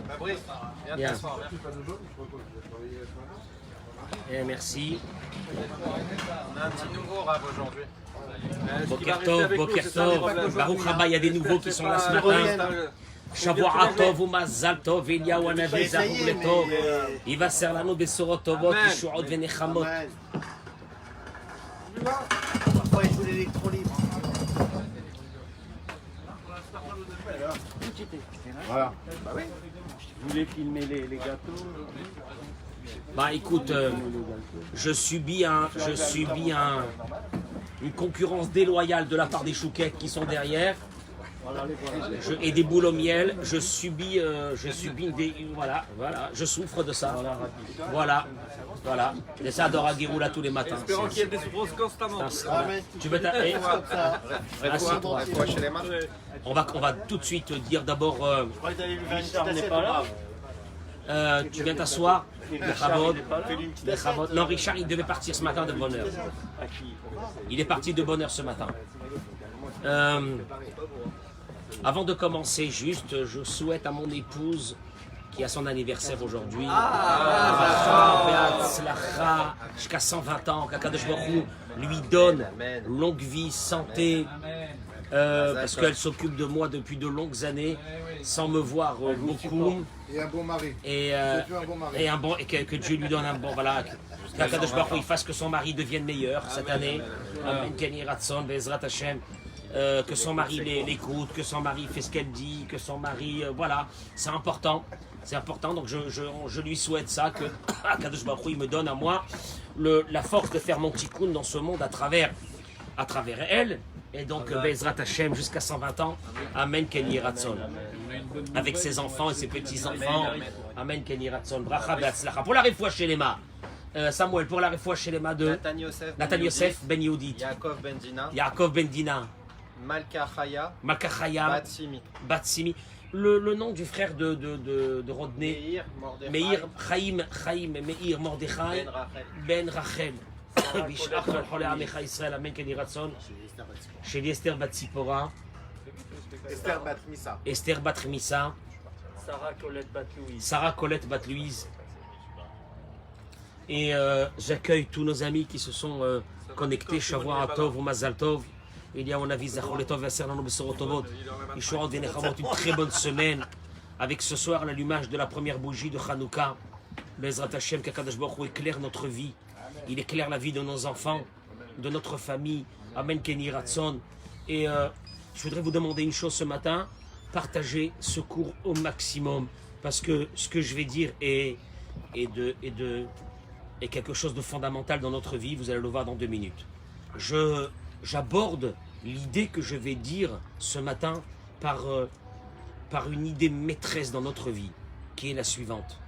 Fabrice, viens Bien. t'asseoir. Merci. On a un petit nouveau rave aujourd'hui. Boker Tov, Baruch Haba, il y a des nouveaux qui sont là ce matin. Shavua Tov ou Mazal Tov, Eliyahu Hanavi, Zarouk le Tov. Il va ser lanu besorot tovot, Yeshuot venechamot. Parfois, il faut l'électrolyte. Voilà. Vous voulez filmer les gâteaux? Bah écoute, je subis une concurrence déloyale de la part des chouquettes qui sont derrière. Et des boules au miel, je subis voilà, je souffre de ça. Voilà. Et ça adore à Giroula tous les matins. Espérons qu'il y ait des souffrances constamment. Tu veux ta... Assieds-toi. Chez les mains. On va tout de suite dire d'abord, Je croyais que t'allais lui faire une petite Richard n'est assiette, pas là. bravo. tu viens t'asseoir. Richard n'est pas là. Fais-lui une petite assiette. Non, Richard, il devait partir ce matin de bonne heure. À qui? Il est parti de bonne heure ce matin. Avant de commencer, juste, je souhaite à mon épouse qui a son anniversaire aujourd'hui, jusqu'à 120 ans, qu'Akadosh Baruch Hu lui donne longue vie, santé, parce qu'elle s'occupe de moi depuis de longues années, sans me voir beaucoup. Et un bon mari. Et, C'est un bon mari. et que Dieu lui donne un bon, voilà, qu'Akadosh Baruch Hu fasse que son mari devienne meilleur cette année. Amen, Kenny Ratson, Bezrat Hashem. Que son mari l'écoute, que son mari fait ce qu'elle dit, que son mari, voilà, c'est important, donc je lui souhaite ça, que Akadosh Baruch Hu il me donne à moi la force de faire mon tikkun dans ce monde à travers elle, et donc Bezrat Hashem jusqu'à 120 ans, Amen Kenny Ratson, avec ses enfants et ses petits-enfants, Amen Kenny Ratson, Bracha Be'atzlacha, pour la refoua chez les mains. Samuel, pour la refoua chez les mains de Nathan Yosef Ben Yehudit, Yaakov Ben Dina, Malka Chaya, Batsimi, le nom du frère de Rodney, Meir, Chaim, Meir, Mordechai, Ben Rachel, Bishlach al Cholei Amecha Israël, Amen Kenny Ratson, chez Esther Batsipora, Esther Batrimissa, Sarah Colette Bat-Louise. Et j'accueille tous nos amis qui se sont connectés, Shavua Tov ou Mazal Tov. Il y a mon avis, Zachor Letov, Vaserlano Besorotovot. Yeshuot Venechamot, une très bonne semaine. Avec ce soir l'allumage de la première bougie de Hanouka. Bezrat Hashem, qu'Akadosh Baruch Hu éclaire notre vie. Il éclaire la vie de nos enfants, de notre famille. Amen Kenny Ratson. Et je voudrais vous demander une chose ce matin. Partagez ce cours au maximum. Parce que ce que je vais dire est quelque chose de fondamental dans notre vie. Vous allez le voir dans 2 minutes. J'aborde l'idée que je vais dire ce matin par une idée maîtresse dans notre vie, qui est la suivante.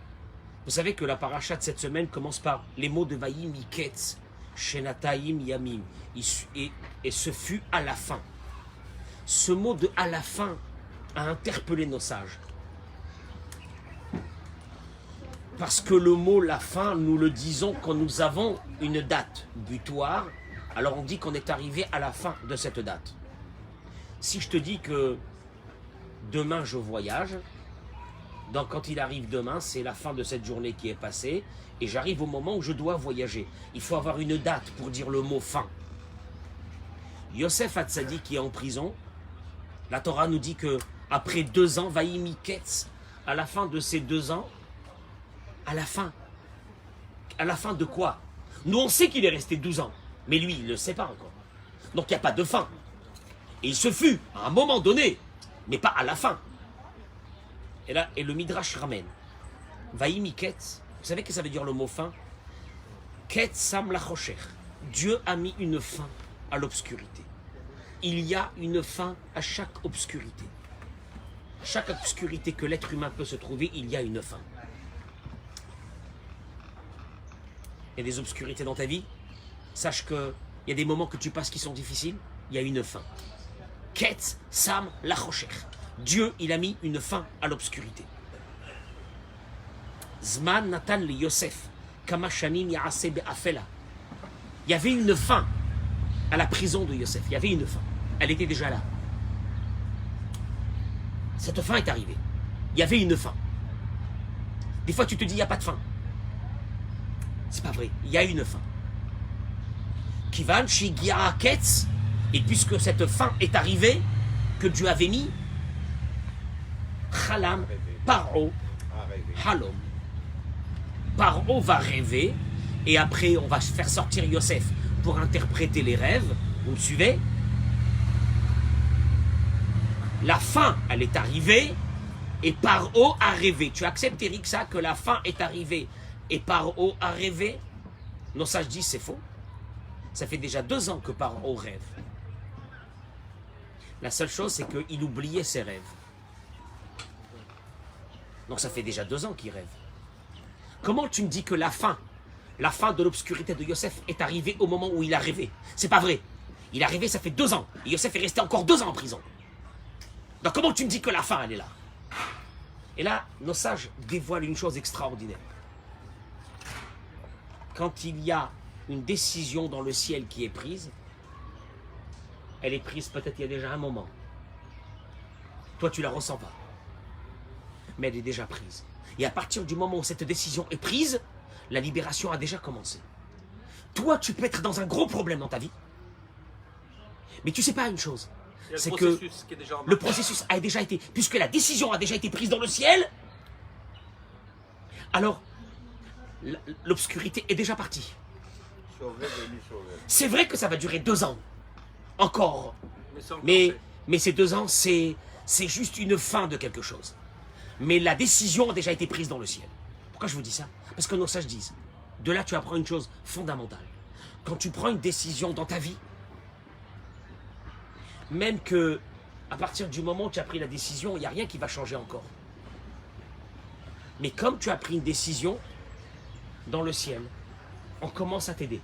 Vous savez que la paracha de cette semaine commence par les mots de Vaïm Iketz, Shenataim Yamim, et ce fut à la fin. Ce mot de à la fin a interpellé nos sages. Parce que le mot la fin, nous le disons quand nous avons une date butoir, alors on dit qu'on est arrivé à la fin de cette date. Si je te dis que demain je voyage, donc quand il arrive demain, c'est la fin de cette journée qui est passée, et j'arrive au moment où je dois voyager. Il faut avoir une date pour dire le mot fin. Yosef Hatzadi qui est en prison, la Torah nous dit que après 2 ans, Vaïm Iketz, à la fin de ces 2 ans, à la fin de quoi? Nous on sait qu'il est resté 12 ans, mais lui il ne le sait pas encore. Donc il n'y a pas de fin. Et il se fut à un moment donné, mais pas à la fin. Et le Midrash ramène. Vaïm Iketz, vous savez que ça veut dire le mot fin? Ketz sam lachocher. Dieu a mis une fin à l'obscurité. Il y a une fin à chaque obscurité. Chaque obscurité que l'être humain peut se trouver, il y a une fin. Il y a des obscurités dans ta vie. Sache qu'il y a des moments que tu passes qui sont difficiles. Il y a une fin. Ketz sam lachocher. Dieu, il a mis une fin à l'obscurité. Zman Natan li Yosef, Kama Shanim Yaaseh Be'afela. Il y avait une fin à la prison de Yosef. Il y avait une fin. Elle était déjà là. Cette fin est arrivée. Il y avait une fin. Des fois, tu te dis, il n'y a pas de fin. C'est pas vrai, il y a une fin. Kivan Shigia Ketz, et puisque cette fin est arrivée, que Dieu avait mis, Chalam, Paro, Halom. Paro va rêver, et après on va faire sortir Yosef pour interpréter les rêves. Vous me suivez? La fin, elle est arrivée, et Paro a rêvé. Tu acceptes, Eric, ça, que la fin est arrivée, et Paro a rêvé? Nos sages disent c'est faux. Ça fait déjà 2 ans que Paro rêve. La seule chose, c'est qu'il oubliait ses rêves. Donc ça fait déjà 2 ans qu'il rêve. Comment tu me dis que la fin de l'obscurité de Yosef est arrivée au moment où il a rêvé? C'est pas vrai. Il a rêvé, ça fait 2 ans. Et Yosef est resté encore 2 ans en prison. Donc comment tu me dis que la fin, elle est là? Et là, nos sages dévoilent une chose extraordinaire. Quand il y a une décision dans le ciel qui est prise, elle est prise peut-être il y a déjà un moment. Toi, tu la ressens pas. Mais elle est déjà prise. Et à partir du moment où cette décision est prise, la libération a déjà commencé. Toi, tu peux être dans un gros problème dans ta vie. Mais tu sais pas une chose. C'est que le processus a déjà été, puisque la décision a déjà été prise dans le ciel, alors l'obscurité est déjà partie. C'est vrai que ça va durer 2 ans. Encore. Mais ces 2 ans, c'est juste une fin de quelque chose. Mais la décision a déjà été prise dans le ciel. Pourquoi je vous dis ça? Parce que nos sages disent, de là tu apprends une chose fondamentale. Quand tu prends une décision dans ta vie, même que à partir du moment où tu as pris la décision, il n'y a rien qui va changer encore. Mais comme tu as pris une décision dans le ciel, on commence à t'aider.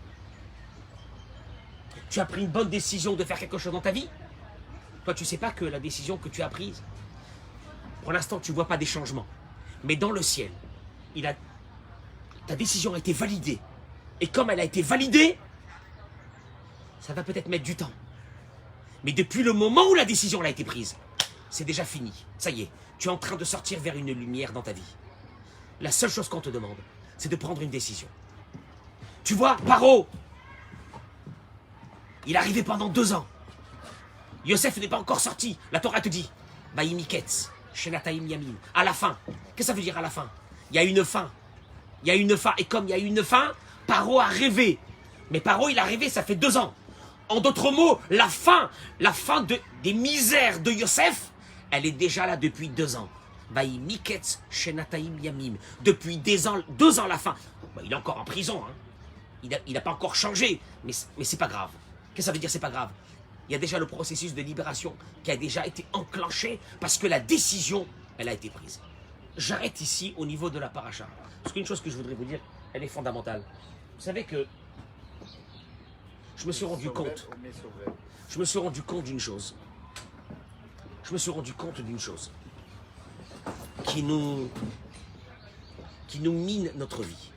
Tu as pris une bonne décision de faire quelque chose dans ta vie. Toi, tu ne sais pas que la décision que tu as prise, pour l'instant, tu ne vois pas des changements. Mais dans le ciel, ta décision a été validée. Et comme elle a été validée, ça va peut-être mettre du temps. Mais depuis le moment où la décision a été prise, c'est déjà fini. Ça y est, tu es en train de sortir vers une lumière dans ta vie. La seule chose qu'on te demande, c'est de prendre une décision. Tu vois, Paro, il est arrivé pendant 2 ans. Yosef n'est pas encore sorti. La Torah te dit, Baïmiketz, Shenataim Yamin. À la fin. Qu'est-ce que ça veut dire à la fin? Il y a une fin. Il y a une fin. Et comme il y a une fin, Paro a rêvé. Mais Paro, il a rêvé, ça fait 2 ans. En d'autres mots, la fin des misères de Yosef, elle est déjà là depuis 2 ans. Baïmiketz, Shenataim Yamim. Depuis 2 ans la fin. Il est encore en prison. Hein. Il n'a pas encore changé. Mais c'est pas grave. Qu'est-ce que ça veut dire c'est pas grave? Il y a déjà le processus de libération qui a déjà été enclenché parce que la décision, elle a été prise. J'arrête ici au niveau de la paracha. Parce qu'une chose que je voudrais vous dire, elle est fondamentale. Vous savez que je me suis rendu compte. Je me suis rendu compte d'une chose. Je me suis rendu compte d'une chose qui nous mine notre vie.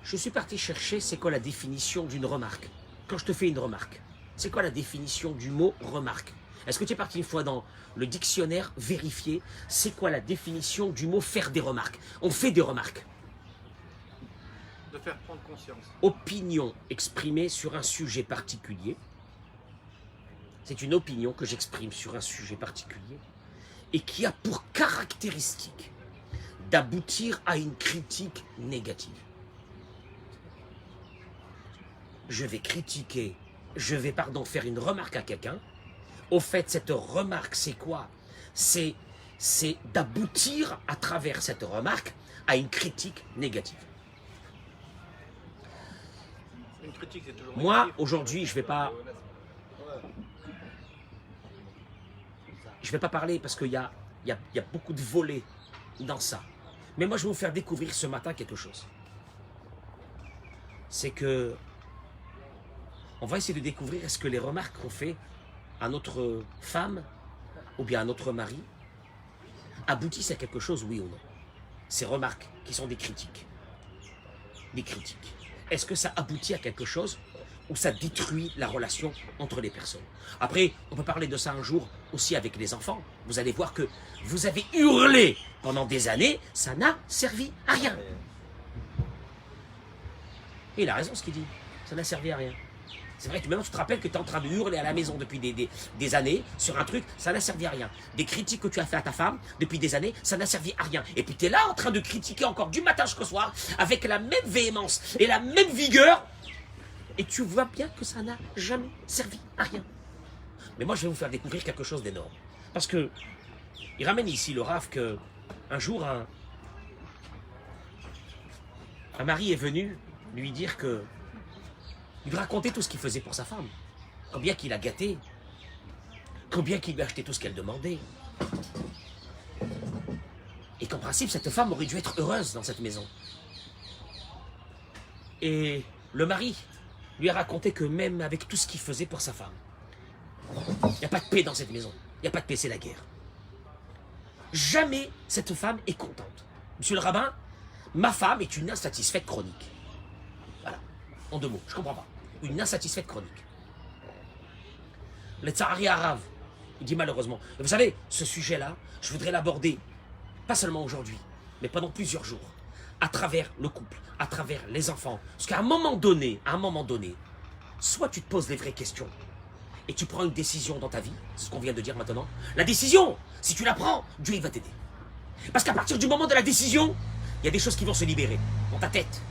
Je suis parti chercher c'est quoi la définition d'une remarque. Quand je te fais une remarque, c'est quoi la définition du mot remarque? Est-ce que tu es parti une fois dans le dictionnaire vérifier c'est quoi la définition du mot faire des remarques? On fait des remarques. De faire prendre conscience. Opinion exprimée sur un sujet particulier. C'est une opinion que j'exprime sur un sujet particulier et qui a pour caractéristique d'aboutir à une critique négative. Je vais critiquer, faire une remarque à quelqu'un. Au fait, cette remarque, c'est quoi? C'est d'aboutir à travers cette remarque à une critique négative. Une critique, c'est toujours Moi, négatif. aujourd'hui, je vais pas parler parce qu'il y a beaucoup de volets dans ça. Mais moi, je vais vous faire découvrir ce matin quelque chose. C'est que on va essayer de découvrir est-ce que les remarques qu'on fait à notre femme ou bien à notre mari aboutissent à quelque chose, oui ou non. Ces remarques qui sont des critiques. Des critiques. Est-ce que ça aboutit à quelque chose où ça détruit la relation entre les personnes. Après, on peut parler de ça un jour aussi avec les enfants. Vous allez voir que vous avez hurlé pendant des années, ça n'a servi à rien. Et il a raison ce qu'il dit, ça n'a servi à rien. C'est vrai que maintenant tu te rappelles que tu es en train de hurler à la maison depuis des années sur un truc, ça n'a servi à rien. Des critiques que tu as fait à ta femme depuis des années, ça n'a servi à rien. Et puis tu es là en train de critiquer encore du matin jusqu'au soir avec la même véhémence et la même vigueur. Et tu vois bien que ça n'a jamais servi à rien. Mais moi je vais vous faire découvrir quelque chose d'énorme. Parce que il ramène ici le Rav que un jour un mari est venu lui dire que il lui racontait tout ce qu'il faisait pour sa femme. Combien qu'il a gâté. Combien qu'il lui a acheté tout ce qu'elle demandait. Et qu'en principe, cette femme aurait dû être heureuse dans cette maison. Et le mari lui a raconté que même avec tout ce qu'il faisait pour sa femme, il n'y a pas de paix dans cette maison. Il n'y a pas de paix, c'est la guerre. Jamais cette femme est contente. Monsieur le rabbin, ma femme est une insatisfaite chronique. Voilà, en 2 mots, je ne comprends pas. Une insatisfaite chronique. Le Tzahari Arav, il dit malheureusement. Et vous savez, ce sujet-là, je voudrais l'aborder, pas seulement aujourd'hui, mais pendant plusieurs jours, à travers le couple, à travers les enfants. Parce qu'à un moment donné, soit tu te poses les vraies questions et tu prends une décision dans ta vie, c'est ce qu'on vient de dire maintenant. La décision, si tu la prends, Dieu il va t'aider. Parce qu'à partir du moment de la décision, il y a des choses qui vont se libérer dans ta tête,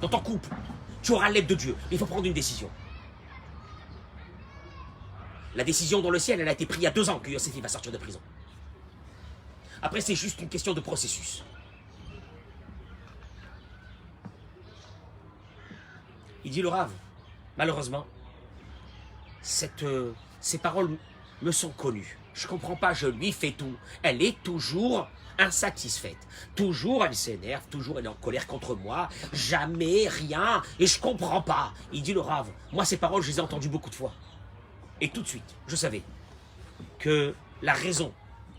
dans ton couple. Tu auras l'aide de Dieu. Il faut prendre une décision. La décision dans le ciel, elle a été prise il y a 2 ans que Yosef va sortir de prison. Après, c'est juste une question de processus. Il dit le Rav, malheureusement, ces paroles me sont connues. Je ne comprends pas, je lui fais tout. Elle est toujours insatisfaite. Toujours elle s'énerve, toujours elle est en colère contre moi. Jamais rien. Et je comprends pas. Il dit le Rav, moi ces paroles je les ai entendues beaucoup de fois. Et tout de suite, je savais que la raison,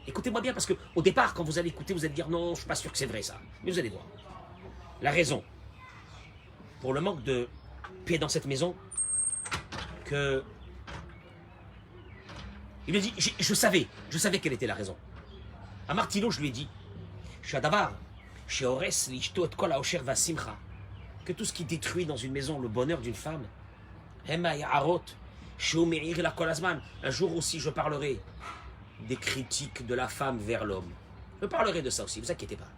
écoutez-moi bien parce que au départ quand vous allez écouter, vous allez dire non, je suis pas sûr que c'est vrai ça. Mais vous allez voir. La raison pour le manque de paix dans cette maison, que il me dit, je savais quelle était la raison. À Martino, je lui ai dit, que tout ce qui détruit dans une maison le bonheur d'une femme, un jour aussi je parlerai des critiques de la femme vers l'homme. Je parlerai de ça aussi, ne vous inquiétez pas.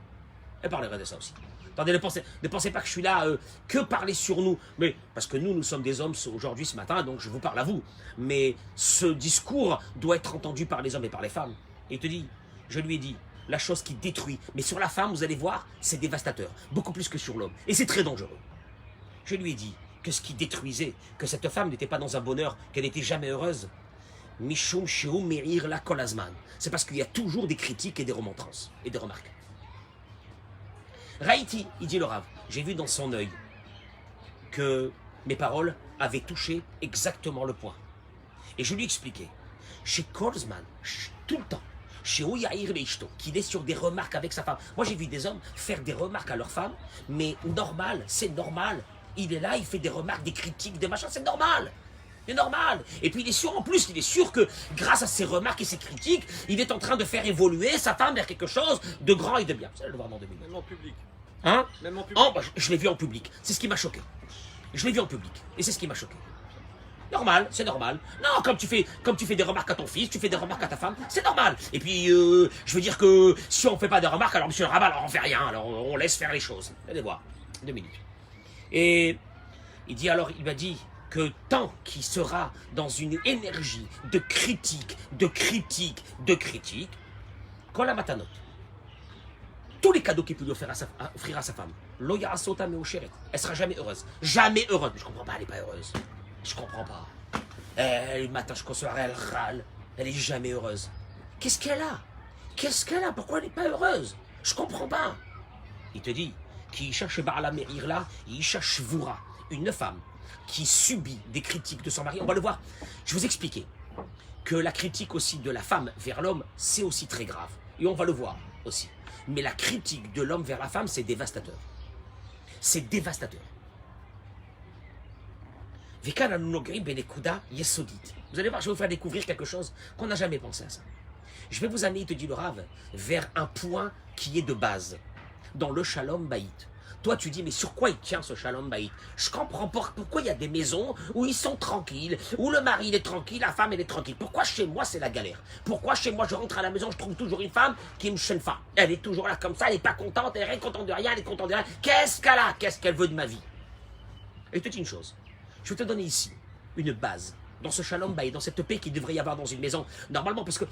Je parlerai de ça aussi. Attendez, ne pensez pas que je suis là que parler sur nous. Mais parce que nous sommes des hommes aujourd'hui, ce matin, donc je vous parle à vous. Mais ce discours doit être entendu par les hommes et par les femmes. Et il te dit, je lui ai dit, la chose qui détruit. Mais sur la femme, vous allez voir, c'est dévastateur. Beaucoup plus que sur l'homme. Et c'est très dangereux. Je lui ai dit que ce qui détruisait, que cette femme n'était pas dans un bonheur, qu'elle n'était jamais heureuse. Mishum Sheu Meir la Kolazman. C'est parce qu'il y a toujours des critiques et des remontrances et des remarques. Raïti, il dit le Rav, j'ai vu dans son œil que mes paroles avaient touché exactement le point. Et je lui expliquais, chez Kolzman, tout le temps, chez Ouyaïr Leishto, qu'il est sur des remarques avec sa femme. Moi j'ai vu des hommes faire des remarques à leur femme, mais normal, c'est normal. Il est là, il fait des remarques, des critiques, des machins, c'est normal. C'est normal. Et puis il est sûr, en plus, il est sûr que grâce à ses remarques et ses critiques, il est en train de faire évoluer sa femme vers quelque chose de grand et de bien. Vous allez le voir dans 2 minutes. Même en public. Hein? Même en public. Oh, bah, je l'ai vu en public. C'est ce qui m'a choqué. Je l'ai vu en public. Et c'est ce qui m'a choqué. Normal, c'est normal. Non, comme tu fais des remarques à ton fils, tu fais des remarques à ta femme, c'est normal. Et puis, je veux dire que si on ne fait pas de remarques, alors monsieur le rabbin, alors on fait rien. Alors on laisse faire les choses. Allez voir. 2 minutes. Et il dit alors, il m'a dit que tant qu'il sera dans une énergie de critique, quand la matanot, tous les cadeaux qu'il peut lui offrir à sa femme, l'oya sota me ocheret, elle sera jamais heureuse. Jamais heureuse. Je comprends pas, elle n'est pas heureuse. Je comprends pas. Le matin, je soir, elle râle. Elle est jamais heureuse. Qu'est-ce qu'elle a? Pourquoi elle n'est pas heureuse? Je comprends pas. Il te dit, qui cherche Baala Meir là, il cherche Voura, une femme qui subit des critiques de son mari. On va le voir. Je vais vous expliquer que la critique aussi de la femme vers l'homme, c'est aussi très grave. Et on va le voir aussi. Mais la critique de l'homme vers la femme, c'est dévastateur. C'est dévastateur. Vous allez voir, je vais vous faire découvrir quelque chose qu'on n'a jamais pensé à ça. Je vais vous amener, te dit le Rav, vers un point qui est de base, dans le Shalom Baït. Toi, tu dis, mais sur quoi il tient ce Shalom Baït? Je comprends pas pourquoi il y a des maisons où ils sont tranquilles, où le mari il est tranquille, la femme elle est tranquille. Pourquoi chez moi c'est la galère? Pourquoi chez moi je rentre à la maison, je trouve toujours une femme qui me chaîne pas? Elle est toujours là comme ça, elle n'est pas contente, elle est contente de rien, elle est contente de rien. Qu'est-ce qu'elle a? Qu'est-ce qu'elle veut de ma vie? Et je te dis une chose, je vais te donner ici une base, dans ce Shalom Baït, dans cette paix qu'il devrait y avoir dans une maison, normalement, parce que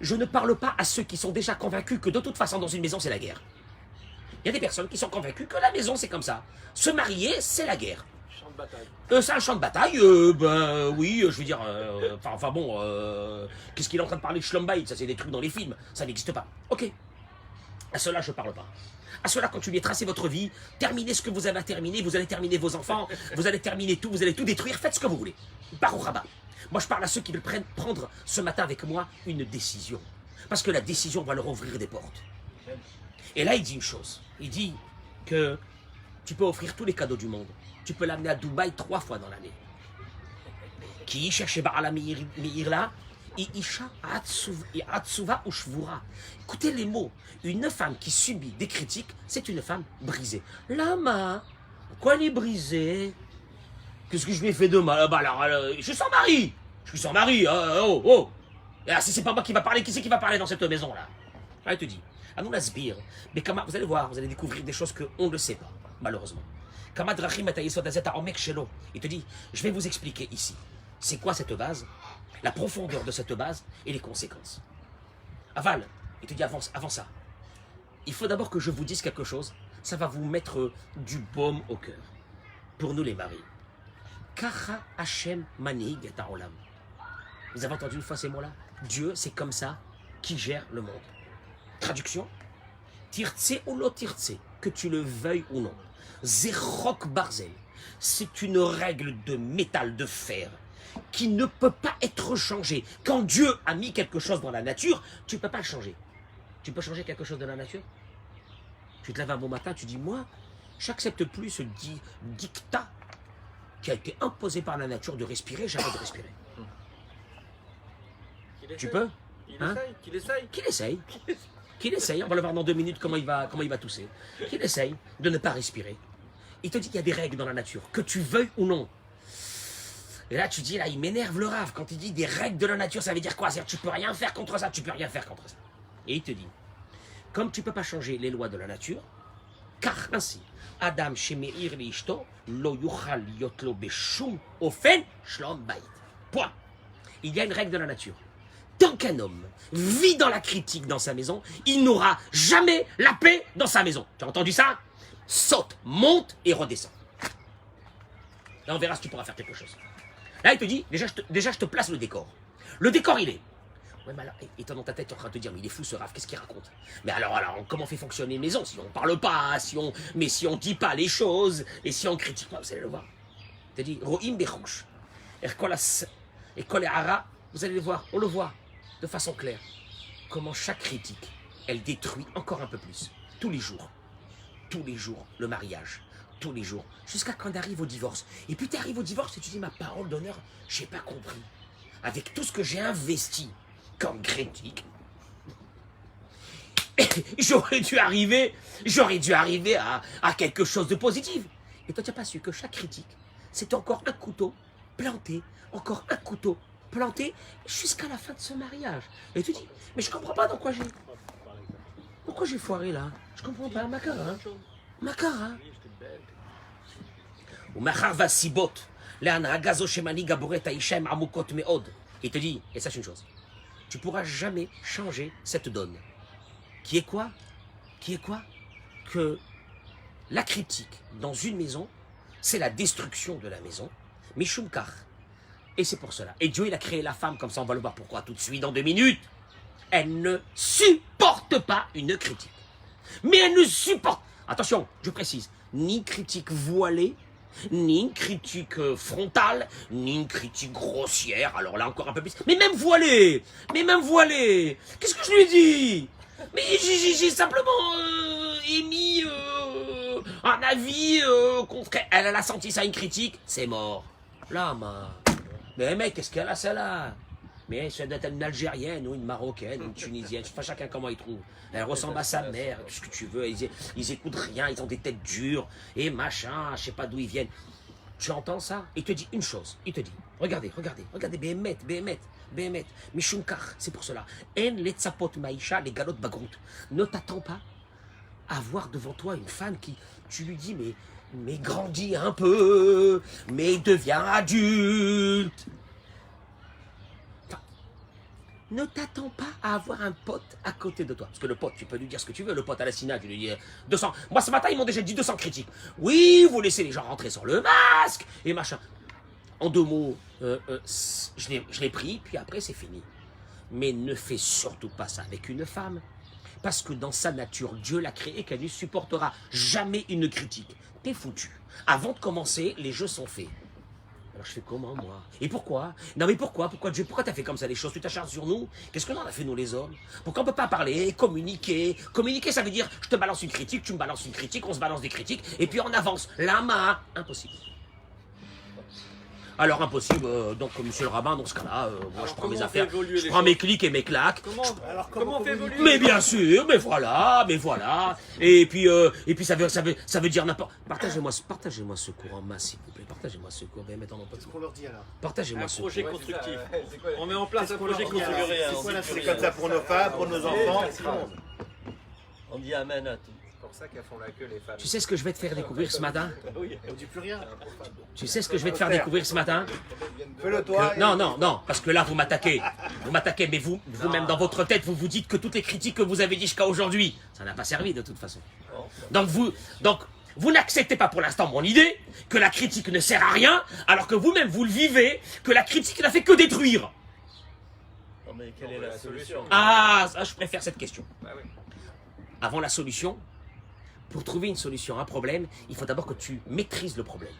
je ne parle pas à ceux qui sont déjà convaincus que de toute façon dans une maison c'est la guerre. Il y a des personnes qui sont convaincues que la maison c'est comme ça. Se marier, c'est la guerre. Champ de bataille. C'est un champ de bataille, ben oui, je veux dire, enfin bon, qu'est-ce qu'il est en train de parler de Shlombaïd? Ça c'est des trucs dans les films, ça n'existe pas. Ok, à cela je parle pas. À cela, quand tu lui as tracé votre vie, terminez ce que vous avez à terminer, vous allez terminer vos enfants, vous allez terminer tout, vous allez tout détruire, faites ce que vous voulez. Baruch Haba. Moi je parle à ceux qui veulent prendre ce matin avec moi une décision. Parce que la décision va leur ouvrir des portes. Et là il dit une chose, il dit que tu peux offrir tous les cadeaux du monde. Tu peux l'amener à Dubaï 3 fois dans l'année. Qui cherche Ba'ala Meirla, Isha Atsuva ou Shvura. Écoutez les mots. Une femme qui subit des critiques, c'est une femme brisée. Lama, quoi elle est brisée? Qu'est-ce que je lui ai fait de mal? Bah alors, je suis sans mari. Je suis sans mari. Oh, oh. Et alors, si c'est pas moi qui va parler, qui c'est qui va parler dans cette maison-là? Là, il te dit. À nous la sbire. Mais comment, vous allez voir, vous allez découvrir des choses qu'on ne sait pas, malheureusement. Il te dit, je vais vous expliquer ici. C'est quoi cette base, la profondeur de cette base et les conséquences. Aval, il te dit avant ça. Il faut d'abord que je vous dise quelque chose. Ça va vous mettre du baume au cœur. Pour nous les maris. Kacha Hashem Manhig et Olam. Vous avez entendu une fois ces mots-là? Dieu, c'est comme ça qui gère le monde. Traduction, tirtse ou lo tirtse, que tu le veuilles ou non. Zerok Barzel, c'est une règle de métal, de fer, qui ne peut pas être changée. Quand Dieu a mis quelque chose dans la nature, tu ne peux pas le changer. Tu peux changer quelque chose de la nature? Tu te lèves un bon matin, tu dis, moi, j'accepte plus ce dictat qui a été imposé par la nature de respirer, j'arrête de respirer. Tu peux? Qu'il essaye. Qu'il essaye. Qu'il essaye, on va le voir dans 2 minutes comment il va tousser. Qu'il essaye de ne pas respirer. Il te dit qu'il y a des règles dans la nature, que tu veuilles ou non. Et là tu dis, là il m'énerve le Rav, quand il dit des règles de la nature, ça veut dire quoi? C'est-à-dire tu peux rien faire contre ça, tu peux rien faire contre ça. Et il te dit, comme tu ne peux pas changer les lois de la nature, car ainsi, Adam shemeir leishto, lo yuchal yotlo beshum ofen shlom bayit. Point. Il y a une règle de la nature. Tant qu'un homme vit dans la critique dans sa maison, il n'aura jamais la paix dans sa maison. Tu as entendu ça? Saute, monte et redescend. Là, on verra si tu pourras faire quelque chose. Là, il te dit, déjà, je te place le décor. Le décor, il est. Ouais, mais alors, et toi, dans ta tête, tu es en train de te dire, mais il est fou ce Rav, qu'est-ce qu'il raconte? Mais alors, comment on fait fonctionner une maison si on ne parle pas, si on ne dit pas les choses, et si on ne critique pas? Vous allez le voir. Il te dit, Rohim Bechouch. Et Koléara, vous allez le voir, on le voit de façon claire. Comment chaque critique, elle détruit encore un peu plus. Tous les jours, le mariage. Tous les jours, jusqu'à quand on arrive au divorce. Et puis tu arrives au divorce et tu dis, ma parole d'honneur, je n'ai pas compris. Avec tout ce que j'ai investi comme critique, j'aurais dû arriver à quelque chose de positif. Et toi, tu n'as pas su que chaque critique, c'est encore un couteau planté, encore un couteau planté jusqu'à la fin de ce mariage. Et tu dis, mais je comprends pas pourquoi j'ai foiré là. Je comprends pas, Makara. Makara. Ou Machar va sibot, le'anhagazo shemani gaboret haishem amukot meod. Il te dit, et sache une chose, tu pourras jamais changer cette donne. Qui est quoi? Que la critique dans une maison, c'est la destruction de la maison. Mishumkar. Et c'est pour cela. Et Dieu, il a créé la femme, comme ça on va le voir pourquoi tout de suite dans 2 minutes. Elle ne supporte pas une critique. Mais elle ne supporte, attention, je précise, ni critique voilée, ni une critique frontale, ni une critique grossière, alors là encore un peu plus, mais même voilée, qu'est-ce que je lui ai dit? Mais j'ai simplement émis un avis contraire. Elle a senti ça, une critique, c'est mort. Là, mais mec, qu'est-ce qu'elle a celle-là? Mais ça doit être une Algérienne ou une Marocaine, une Tunisienne, je sais pas chacun comment il trouve. Elle ressemble à sa mère, tout ce que tu veux, ils écoutent rien, ils ont des têtes dures, et machin, je sais pas d'où ils viennent. Tu entends ça? Il te dit une chose, il te dit, regardez, Béhémet, Mishunkar, c'est pour cela. En les tzapot maïcha, les galotes bagrout. Ne t'attends pas à voir devant toi une femme qui, tu lui dis, mais grandis un peu, mais deviens adulte. Ne t'attends pas à avoir un pote à côté de toi. Parce que le pote, tu peux lui dire ce que tu veux. Le pote à la SINA, tu lui dis 200. Moi, ce matin, ils m'ont déjà dit 200 critiques. Oui, vous laissez les gens rentrer sans le masque et machin. En 2 mots, je l'ai pris, puis après, c'est fini. Mais ne fais surtout pas ça avec une femme. Parce que dans sa nature, Dieu l'a créé qu'elle ne supportera jamais une critique. T'es foutu. Avant de commencer, les jeux sont faits. Alors je fais comment, moi? Et pourquoi? Non mais pourquoi Dieu, pourquoi t'as fait comme ça les choses? Tu t'acharnes sur nous? Qu'est-ce qu'on en a fait nous les hommes? Pourquoi on peut pas parler, communiquer? Communiquer, ça veut dire je te balance une critique, tu me balances une critique, on se balance des critiques, et puis on avance. Lama, impossible. Alors impossible, donc monsieur le rabbin, dans ce cas-là, moi je prends mes affaires, je prends mes clics et mes claques. Comment on fait évoluer? Mais bien sûr, mais voilà. Et puis ça veut dire n'importe. Partagez-moi ce cours en masse, s'il vous plaît. Partagez-moi ce cours. Ben, mettons Qu'est-ce qu'on leur dit alors? Partagez-moi Un ce projet cours. constructif. C'est quoi? On met en place un projet C'est quoi constructif. la- c'est quoi la- C'est comme ça pour nos femmes, pour nos enfants, tout le monde. On dit amen à tout. C'est pour ça qu'elles font la queue les femmes. Tu sais ce que je vais te faire découvrir ce matin? On dit plus rien. Tu sais ce que je vais te faire découvrir ce matin? Fais-le toi. Non, parce que là vous m'attaquez. Mais vous-même dans votre tête, vous vous dites que toutes les critiques que vous avez dites jusqu'à aujourd'hui, ça n'a pas servi de toute façon. Donc vous n'acceptez pas pour l'instant mon idée, que la critique ne sert à rien, alors que vous-même vous le vivez, que la critique n'a fait que détruire. Non mais quelle est la solution? Ah, ça, je préfère cette question. Bah oui. Avant la solution, pour trouver une solution à un problème, il faut d'abord que tu maîtrises le problème.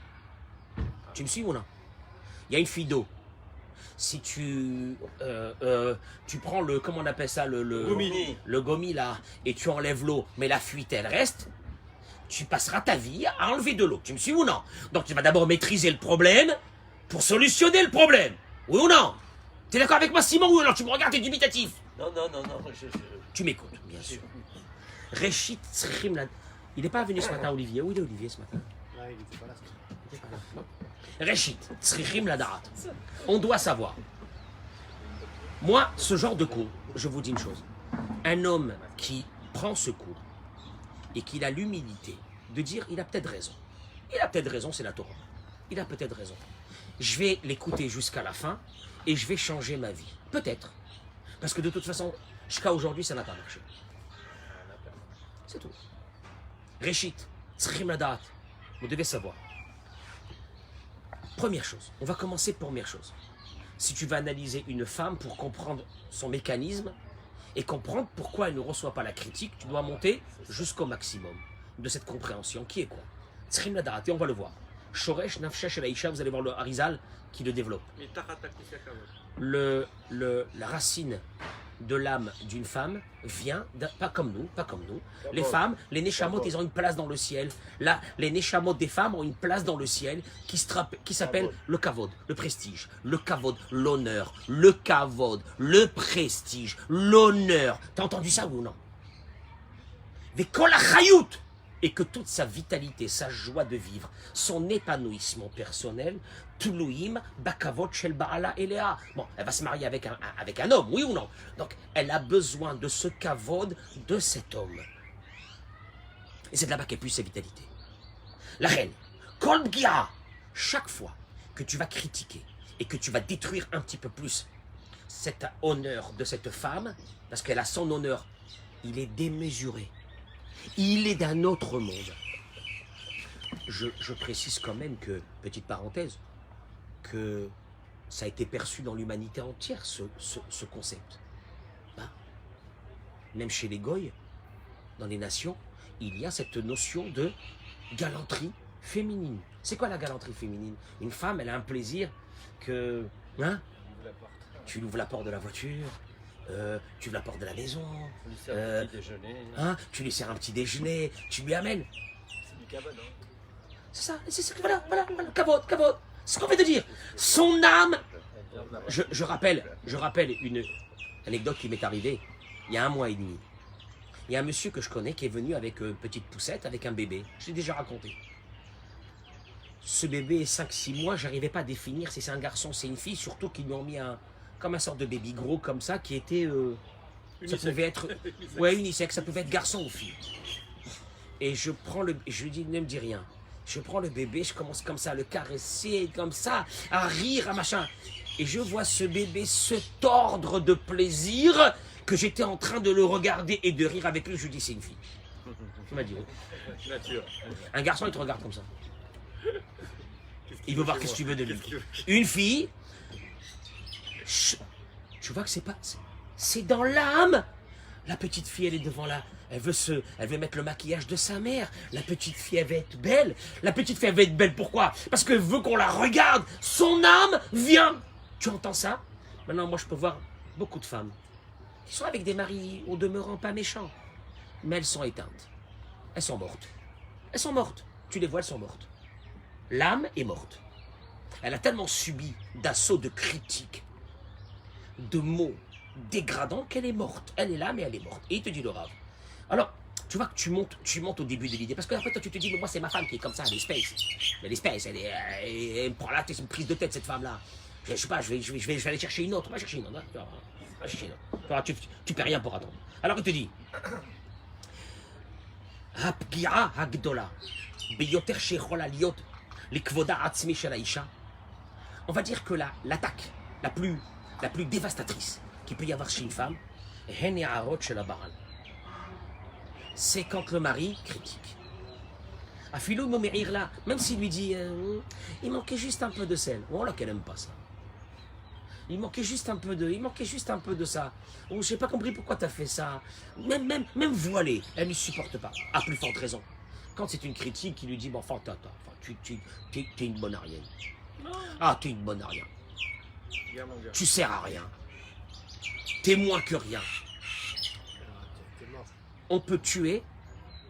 Tu me suis ou non? Il y a une fuite d'eau. Si tu prends le, comment on appelle ça, Gomini. le gomi là, et tu enlèves l'eau, mais la fuite elle reste, tu passeras ta vie à enlever de l'eau. Tu me suis ou non? Donc tu vas d'abord maîtriser le problème pour solutionner le problème. Oui ou non? T'es d'accord avec moi Simon ou non? Tu me regardes, t'es dubitatif. Non, Tu m'écoutes, bien sûr. Réchit Tsrimlan. Il n'est pas venu ce matin, Olivier. Où il est Olivier ce matin? Ouais, il était pas là. Réchit Tsrichim Ladarat. On doit savoir. Moi, ce genre de cours, je vous dis une chose. Un homme qui prend ce cours et qu'il a l'humilité de dire il a peut-être raison. Il a peut-être raison, c'est la Torah. Il a peut-être raison. Je vais l'écouter jusqu'à la fin et je vais changer ma vie. Peut-être. Parce que de toute façon, jusqu'à aujourd'hui, ça n'a pas marché. C'est tout. Réchit, Tzrichim Ladarat. Vous devez savoir. Première chose, on va commencer première chose. Si tu vas analyser une femme pour comprendre son mécanisme et comprendre pourquoi elle ne reçoit pas la critique, tu dois monter jusqu'au maximum de cette compréhension. Qui est quoi? Tzrichim Ladarat, et on va le voir. Shoresh, Nafshesh, Elaïcha, vous allez voir le Harizal qui le développe. Mais La racine de l'âme d'une femme vient, pas comme nous. Les femmes, les neshamot, ils ont une place dans le ciel. Là, les neshamot des femmes ont une place dans le ciel qui s'appelle le kavod, le prestige. Le kavod, l'honneur. Le kavod, le prestige, l'honneur. T'as entendu ça ou non? Vekol achayut. Et que toute sa vitalité, sa joie de vivre, son épanouissement personnel, Toulouim, Bakavot, Shel Baala, Elea. Bon, elle va se marier avec un homme, oui ou non? Donc, elle a besoin de ce kavod de cet homme. Et c'est de là-bas qu'elle puise sa vitalité. La reine, Kolbgia, chaque fois que tu vas critiquer et que tu vas détruire un petit peu plus cet honneur de cette femme, parce qu'elle a son honneur, il est démesuré. Il est d'un autre monde. Je précise quand même que, petite parenthèse, que ça a été perçu dans l'humanité entière, ce concept. Bah, même chez les Goïs, dans les nations, il y a cette notion de galanterie féminine. C'est quoi la galanterie féminine? Une femme, elle a un plaisir que... Hein, tu lui ouvres la porte de la voiture, tu ouvres la porte de la maison, tu lui sers un petit déjeuner, tu lui amènes. C'est du cabane, hein. C'est ça, voilà, kavod. Ce qu'on veut te dire. Son âme. Je rappelle une anecdote qui m'est arrivée il y a 1 mois et demi. Il y a un monsieur que je connais qui est venu avec une petite poussette, avec un bébé. Je l'ai déjà raconté. Ce bébé, 5-6 mois, j'arrivais pas à définir si c'est un garçon, c'est une fille, surtout qu'ils lui ont mis comme un sorte de baby gros comme ça, qui était... ça pouvait être... Ouais, unisexe, ça pouvait être garçon ou fille. Et je lui dis, ne me dis rien. Je prends le bébé, je commence comme ça à le caresser, comme ça, à rire, à machin. Et je vois ce bébé se tordre de plaisir, que j'étais en train de le regarder et de rire avec lui. Je lui dis, c'est une fille. Tu m'as dit, oui. Nature. Un garçon, il te regarde comme ça. Il veut voir qu'est-ce que tu veux de lui. Une fille, tu vois que c'est pas... C'est dans l'âme. La petite fille, elle est devant là. Elle veut mettre le maquillage de sa mère. La petite fille, elle veut être belle. La petite fille, elle veut être belle, pourquoi? Parce qu'elle veut qu'on la regarde. Son âme vient. Tu entends ça? Maintenant, moi, je peux voir beaucoup de femmes qui sont avec des maris au demeurant pas méchants. Mais elles sont éteintes. Elles sont mortes. Elles sont mortes. Tu les vois, elles sont mortes. L'âme est morte. Elle a tellement subi d'assauts de critiques, de mots dégradants qu'elle est morte. Elle est là, mais elle est morte. Et il te dit le rave. Alors, tu vois que tu montes au début de l'idée. Parce qu'après, toi, tu te dis, mais moi, c'est ma femme qui est comme ça, elle est space. Elle est space, elle me prend là, c'est une prise de tête, cette femme-là. Je sais pas, je vais aller chercher une autre. Va chercher une autre. Hein. Va chercher une autre. Tu vois, tu paies rien pour attendre. Alors, il te dit, Hapgia Hagdola, Beyoter Shechola Liot, Likvoda Atzmi Shel Aisha. On va dire que l'attaque la plus dévastatrice qu'il peut y avoir chez une femme, Hen Yaharot Shel Baal. C'est quand le mari critique. Afilou Momerir là, même s'il lui dit il manquait juste un peu de sel. Oh là qu'elle aime pas ça. Il manquait juste un peu de ça. Oh, j'ai pas compris pourquoi t'as fait ça. Même voilée, elle ne supporte pas. À plus forte raison. Quand c'est une critique qui lui dit bon, enfin, t'es une bonne arienne. Ah, t'es une bonne arienne. Tu sers à rien. T'es moins que rien. On peut tuer,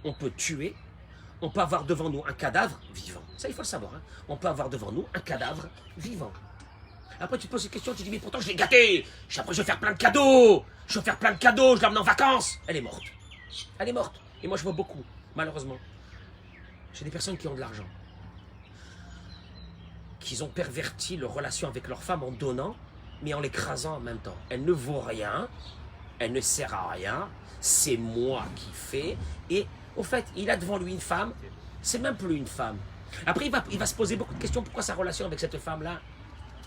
on peut avoir devant nous un cadavre vivant. Ça, il faut le savoir. Hein. On peut avoir devant nous un cadavre vivant. Après, tu te poses une question, tu te dis, mais pourtant, je l'ai gâtée. Après, je vais faire plein de cadeaux. Je l'emmène en vacances. Elle est morte. Elle est morte. Et moi, je vois beaucoup, malheureusement. J'ai des personnes qui ont de l'argent. Qui ont perverti leur relation avec leur femme en donnant, mais en l'écrasant en même temps. Elle ne vaut rien. Elle ne sert à rien. C'est moi qui fais. Et au fait, il a devant lui une femme. C'est même plus une femme. Après, il va se poser beaucoup de questions. Pourquoi sa relation avec cette femme-là,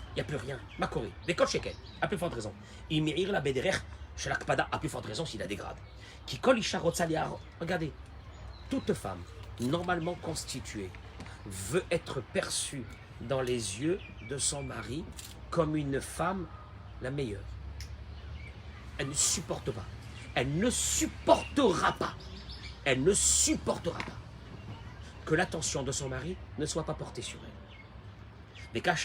il n'y a plus rien. Makori, l'école shekel, à plus forte raison. Il mérite la bédérer chez l'akpada, à plus forte raison s'il la dégrade. Qui colle isha rotsaliar. Regardez, toute femme normalement constituée veut être perçue dans les yeux de son mari comme une femme la meilleure. Elle ne supporte pas. Elle ne supportera pas. Elle ne supportera pas que l'attention de son mari ne soit pas portée sur elle. Et quand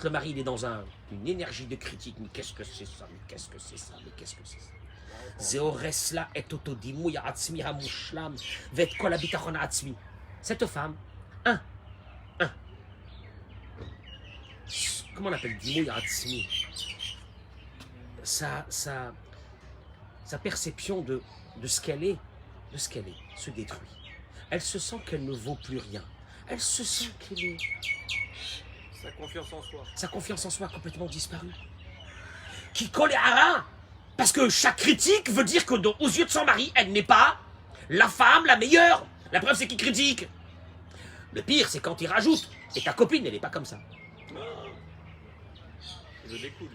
le mari il est dans une énergie de critique, mais qu'est-ce que c'est ça, mais qu'est-ce que c'est ça, mais qu'est-ce que c'est ça. Cette femme, comment on appelle sa perception de ce qu'elle est, se détruit. Elle se sent qu'elle ne vaut plus rien. Elle se sent qu'elle est... Sa confiance en soi. Sa confiance en soi a complètement disparu. Qui colle à parce que chaque critique veut dire que aux yeux de son mari, elle n'est pas la femme la meilleure. La preuve, c'est qu'il critique. Le pire, c'est quand il rajoute. Et ta copine, elle n'est pas comme ça. Je découle.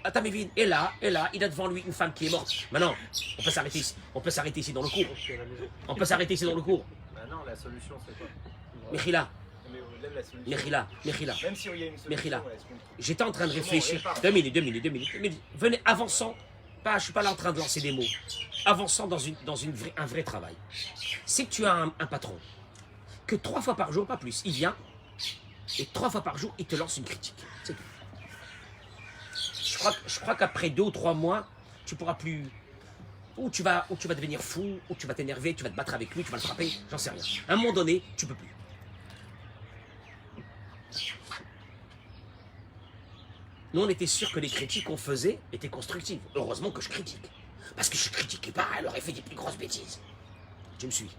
Attends, mais et là, il a devant lui une femme qui est morte. Maintenant, on peut s'arrêter ici. On peut s'arrêter ici dans le cours. On peut s'arrêter ici dans le cours. Bah non, la solution, c'est quoi? Mechila. Mais lève la solution. Mechila. Même s'il y a une solution, Mechila. est-ce qu'on trouve? J'étais en train de réfléchir. 2 minutes. Venez, avançons. Je ne suis pas là en train de lancer des mots. Avançons dans un vrai travail. C'est que tu as un patron que 3 fois par jour, pas plus, il vient et 3 fois par jour, il te lance une critique. C'est tout. Je crois qu'après 2 ou 3 mois, tu pourras plus... Ou tu vas devenir fou, ou tu vas t'énerver, tu vas te battre avec lui, tu vas le frapper, j'en sais rien. À un moment donné, tu peux plus. Nous, on était sûr que les critiques qu'on faisait étaient constructives. Heureusement que je critique. Parce que si je critiquais pas, elle aurait fait des plus grosses bêtises. Tu me suis.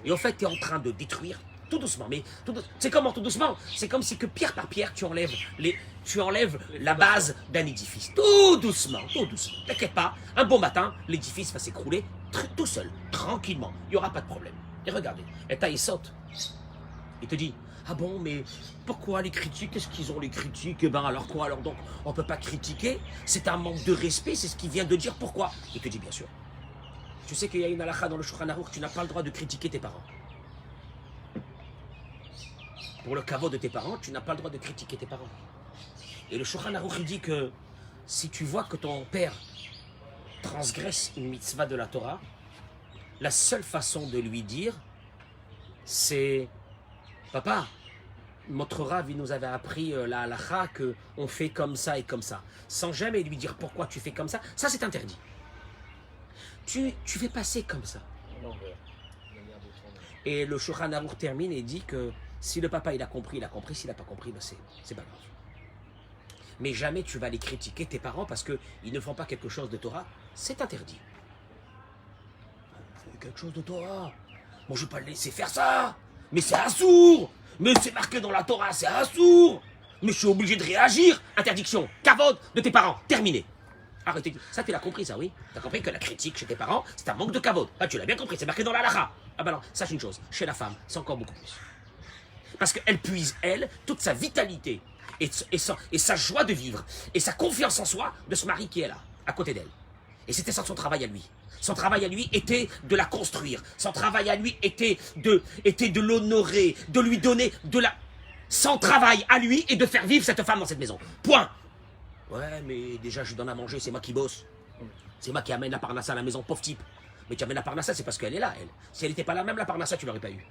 Et en fait, tu es en train de détruire tout doucement. Mais c'est comment tout doucement? C'est comme si que pierre par pierre, tu enlèves la base d'un édifice. Tout doucement, tout doucement. T'inquiète pas, un bon matin, l'édifice va s'écrouler tout seul, tranquillement. Il n'y aura pas de problème. Et regardez, et il saute. Il te dit, ah bon, mais pourquoi les critiques? Qu'est-ce qu'ils ont les critiques? Eh ben alors quoi? Alors donc, on ne peut pas critiquer? C'est un manque de respect, c'est ce qu'il vient de dire. Pourquoi? Il te dit, bien sûr. Tu sais qu'il y a une halakha dans le Shulchan Aruch, tu n'as pas le droit de critiquer tes parents. Pour le kavod de tes parents, tu n'as pas le droit de critiquer tes parents. Et le Shulchan Aruch, il dit que si tu vois que ton père transgresse une mitzvah de la Torah, la seule façon de lui dire, c'est papa, notre Rav, il nous avait appris la halakha qu'on fait comme ça et comme ça. Sans jamais lui dire pourquoi tu fais comme ça, ça c'est interdit. Tu fais passer comme ça. Et le Shulchan Aruch termine et dit que si le papa il a compris, il a compris. S'il n'a pas compris, ben c'est pas grave. Mais jamais tu vas les critiquer, tes parents, parce qu'ils ne font pas quelque chose de Torah. C'est interdit. C'est quelque chose de Torah. Moi, je ne vais pas le laisser faire ça. Mais c'est assourd. Mais c'est marqué dans la Torah, c'est assourd. Mais je suis obligé de réagir. Interdiction, kavod de tes parents. Terminé. Arrêtez. Ça, tu l'as compris, ça, oui? Tu as compris que la critique chez tes parents, c'est un manque de kavod. Ah, tu l'as bien compris, c'est marqué dans la halakha. Ah ben non, sache une chose. Chez la femme, c'est encore beaucoup plus. Parce qu'elle puise, elle, toute sa vitalité et sa joie de vivre et sa confiance en soi de ce mari qui est là, à côté d'elle. Et c'était ça son travail à lui. Son travail à lui était de la construire. Son travail à lui était de l'honorer, de lui donner de la... Son travail à lui est de faire vivre cette femme dans cette maison. Point. Ouais, mais déjà, je lui donne à manger, c'est moi qui bosse. C'est moi qui amène la parnassa à la maison, pauvre type. Mais tu amènes la parnassa, c'est parce qu'elle est là, elle. Si elle n'était pas là, même la parnassa, tu l'aurais pas eu.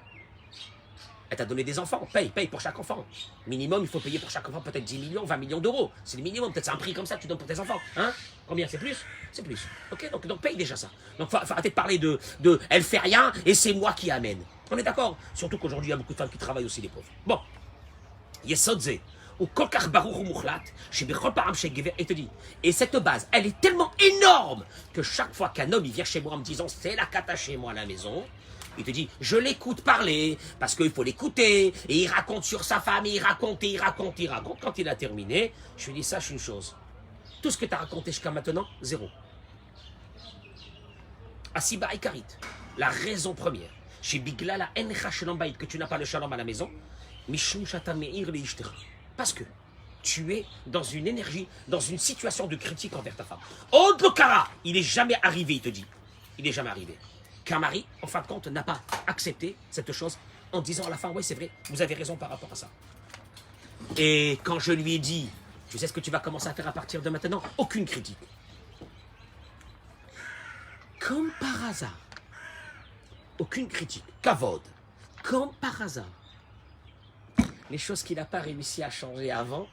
Elle t'a donné des enfants, paye pour chaque enfant. Minimum, il faut payer pour chaque enfant peut-être 10 millions, 20 millions d'euros. C'est le minimum, peut-être c'est un prix comme ça que tu donnes pour tes enfants. Hein? Combien? C'est plus? C'est plus. Ok, donc paye déjà ça. Donc faut arrêter de parler de elle fait rien et c'est moi qui amène. On est d'accord? Surtout qu'aujourd'hui, il y a beaucoup de femmes qui travaillent aussi, les pauvres. Bon. Yesodze. Ou kokar baruch ou mukhlat, chez Bechol Param chez Gever, et te dit, et cette base, elle est tellement énorme que chaque fois qu'un homme il vient chez moi en me disant c'est la cata chez moi à la maison, il te dit, je l'écoute parler, parce qu'il faut l'écouter, et il raconte sur sa femme, et il raconte. Quand il a terminé, je lui dis, sache une chose, tout ce que tu as raconté jusqu'à maintenant, zéro. Asiba Ikarit, la raison première, chez Biglala Encha Shalom Bayit, que tu n'as pas le shalom à la maison, Mishum Shatan Meir Leishtera. Parce que tu es dans une énergie, dans une situation de critique envers ta femme. Odlokara, il n'est jamais arrivé, il te dit. Il n'est jamais arrivé. Qu'un mari, en fin de compte, n'a pas accepté cette chose en disant à la fin, oui, c'est vrai, vous avez raison par rapport à ça. Et quand je lui ai dit, tu sais ce que tu vas commencer à faire à partir de maintenant? Aucune critique. Comme par hasard. Aucune critique. Kavod. Comme par hasard. Les choses qu'il n'a pas réussi à changer avant,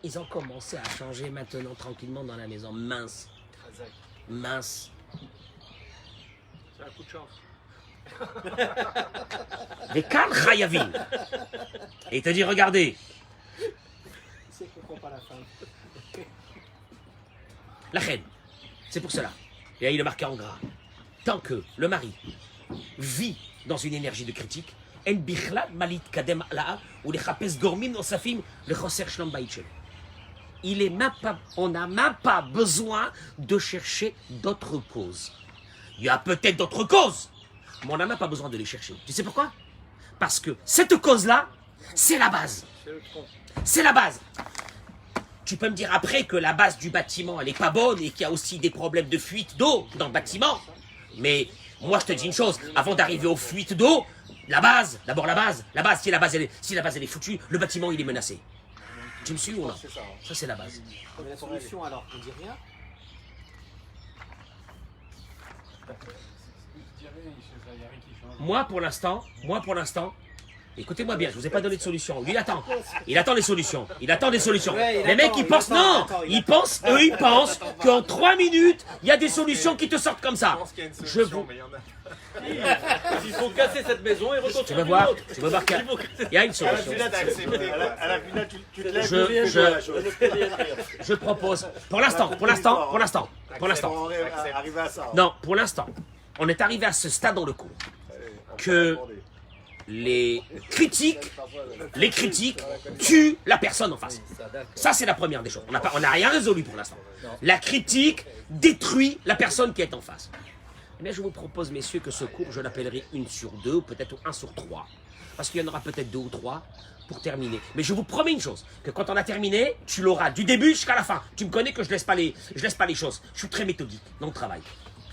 ils ont commencé à changer maintenant tranquillement dans la maison. Mince. Mince. C'est un coup de chance. Des Kal Chayavim. Et il te dit, regardez. C'est qu'on comprend pas la fin. La reine. C'est pour cela. Et là, il est marqué en gras. Tant que le mari vit dans une énergie de critique, En bichlal malit kadem la'a ou les chapes gormim nosafim le choser shlom bayit shelo. Il est même pas, on n'a même pas besoin de chercher d'autres causes. Il y a peut-être d'autres causes, mais on n'a même pas besoin de les chercher. Tu sais pourquoi? Parce que cette cause-là, c'est la base. C'est la base. Tu peux me dire après que la base du bâtiment, elle n'est pas bonne et qu'il y a aussi des problèmes de fuite d'eau dans le bâtiment. Mais moi, je te dis une chose, avant d'arriver aux fuites d'eau, la base, d'abord la base, si la base elle est foutue, le bâtiment, il est menacé. Tu me suis ou non? Ça, c'est la base. Mais la solution, alors, on dit rien. Moi, pour l'instant, Écoutez-moi bien, je vous ai pas donné de solution. Lui, il attend. Il attend les solutions. Il attend des solutions. Ouais, il Les mecs, attend, ils il pensent, attend, non, attend, il ils pensent, eux, ils pensent qu'en 3 minutes, il y a des solutions qui te sortent comme ça. Je pense qu'il y a une Je solution, vous, mais il y en a. Il faut casser cette maison et reconstruire tu vas voir, une autre. tu vas voir qu'il y a une solution. À la finale, tu te lèves. Je propose, pour l'instant, Arriver à ça. non, pour l'instant, on est arrivé à ce stade dans le cours que les critiques tuent la personne en face. Ça, c'est la première des choses. On n'a rien résolu pour l'instant. La critique détruit la personne qui est en face. Eh bien, je vous propose, messieurs, que ce cours, je l'appellerai 1 sur 2, ou peut-être 1 sur 3. Parce qu'il y en aura peut-être 2 ou 3 pour terminer. Mais je vous promets une chose, que quand on a terminé, tu l'auras du début jusqu'à la fin. Tu me connais que je laisse pas les choses. Je suis très méthodique dans le travail.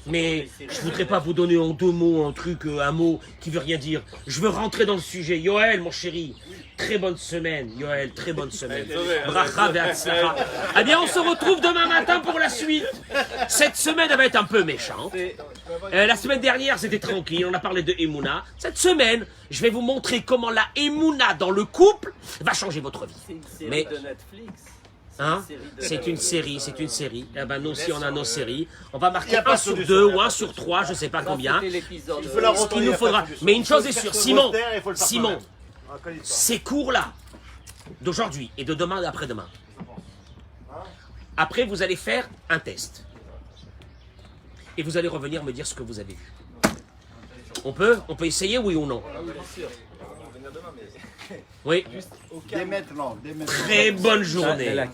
Mais je voudrais pas vous donner en 2 mots un mot qui veut rien dire. Je veux rentrer dans le sujet. Yoël, mon chéri, très bonne semaine. Yoël, très bonne semaine. Bracha ve'atzlacha. Eh bien, on se retrouve demain matin pour la suite. Cette semaine, elle va être un peu méchante. La semaine dernière, c'était tranquille. On a parlé de Emouna. Cette semaine, je vais vous montrer comment la Emouna dans le couple va changer votre vie. C'est une série Mais- de Netflix. Hein? C'est C'est une série. Eh ben, nous aussi, on a nos séries. On va Il y marquer a pas 1 de sur solution, 2 il y a ou pas 1 de sur 3, je sais pas combien. C'était l'épisode. Il faut la Ce qu'il nous faudra. Mais une chose est sûre, Simon, ces cours-là, d'aujourd'hui et de demain et d'après-demain, après, vous allez faire un test. Et vous allez revenir me dire ce que vous avez vu. On peut essayer, oui ou non? Oui. Dès maintenant. Très bonne journée.